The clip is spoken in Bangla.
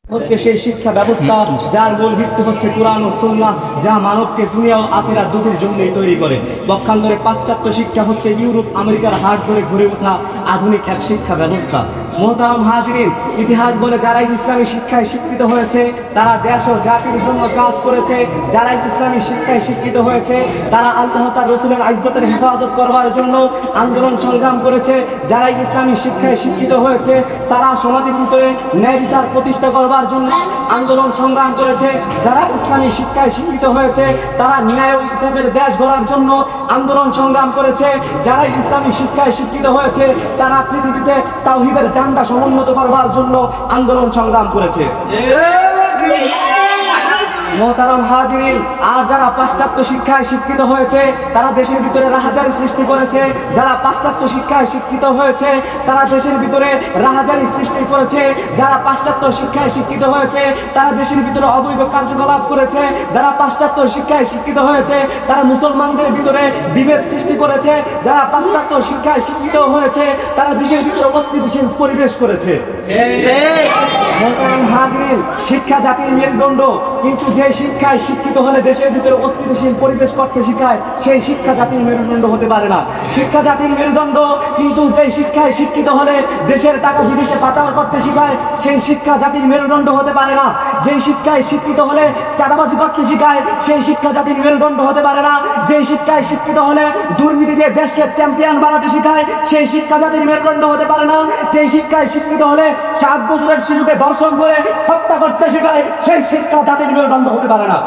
হচ্ছে সেই শিক্ষা ব্যবস্থা যার মূল ভিত্তি হচ্ছে কুরআন ও সুন্নাহ, যা মানবকে দুনিয়া ও আখিরাত দুটির জন্যই তৈরি করে। পক্ষান্তরে পাশ্চাত্য শিক্ষা হচ্ছে ইউরোপ আমেরিকার হাট ধরে ঘুরে ওঠা আধুনিক এক শিক্ষা ব্যবস্থা। মোহতারাম হাজিরিন, ইতিহাস বলে যারা ইসলামী শিক্ষায় শিক্ষিত হয়েছে তারা দেশ ও জাতির জন্য কাজ করেছে। যারা ইসলামী শিক্ষায় শিক্ষিত হয়েছে তারা আল্লাহ তার রাসূলের ইজ্জতের হেফাজত করবার জন্য আন্দোলন সংগ্রাম করেছে। যারা ইসলামী শিক্ষায় শিক্ষিত হয়েছে তারা সমাজের ভিতরে ন্যায় বিচার প্রতিষ্ঠা করবার জন্য আন্দোলন সংগ্রাম করেছে। যারা ইসলামী শিক্ষায় শিক্ষিত হয়েছে তারা ন্যায় ও ইনসাফের দেশ গড়ার জন্য আন্দোলন সংগ্রাম করেছে। যারা ইসলামী শিক্ষায় শিক্ষিত হয়েছে তারা পৃথিবীতে তাওহীদের ঝান্ডা সমুন্নত করবার জন্য আন্দোলন সংগ্রাম করেছে। মোহতারাম হাজিরিন, আর যারা পাশ্চাত্য শিক্ষায় শিক্ষিত হয়েছে তারা দেশের ভিতরে রাহাজারি সৃষ্টি করেছে। যারা পাশ্চাত্য শিক্ষায় শিক্ষিত হয়েছে তারা দেশের ভিতরে রাহাজারি সৃষ্টি করেছে। যারা পাশ্চাত্য শিক্ষায় শিক্ষিত হয়েছে তারা দেশের ভিতরে অবৈধ কার্যকলাপ করেছে। যারা পাশ্চাত্য শিক্ষায় শিক্ষিত হয়েছে তারা মুসলমানদের ভিতরে বিভেদ সৃষ্টি করেছে। যারা পাশ্চাত্য শিক্ষায় শিক্ষিত হয়েছে তারা দেশের ভিতরে অস্থিতিশীল পরিবেশ করেছে। মোহতারাম হাজিরিন, শিক্ষা জাতির মেরুদণ্ড, কিন্তু যে শিক্ষায় শিক্ষিত হলে দেশের ভিতরে অস্থিতিশীল পরিবেশ করতে শিখায় সেই শিক্ষা জাতির মেরুদণ্ড হতে পারে না। শিক্ষা জাতির মেরুদণ্ড, কিন্তু যে শিক্ষায় শিক্ষিত হলে দেশের টাকা বিদেশে পাচার করতে শিখায় সেই শিক্ষা জাতির মেরুদণ্ড হতে পারে না। যে শিক্ষায় শিক্ষিত হলে চাঁদাবাজি করতে শিখায় সেই শিক্ষা জাতির মেরুদণ্ড হতে পারে না। যে শিক্ষায় শিক্ষিত হলে দুর্নীতি দিয়ে দেশকে চ্যাম্পিয়ন বানাতে শিখায় সেই শিক্ষা জাতির মেরুদণ্ড হতে পারে না। যে শিক্ষায় শিক্ষিত হলে 7 বছরের শিশুকে ধর্ষণ করে হত্যা করতে শেখায় সেই শিক্ষা জাতির মেরুদণ্ড হতে পারে না।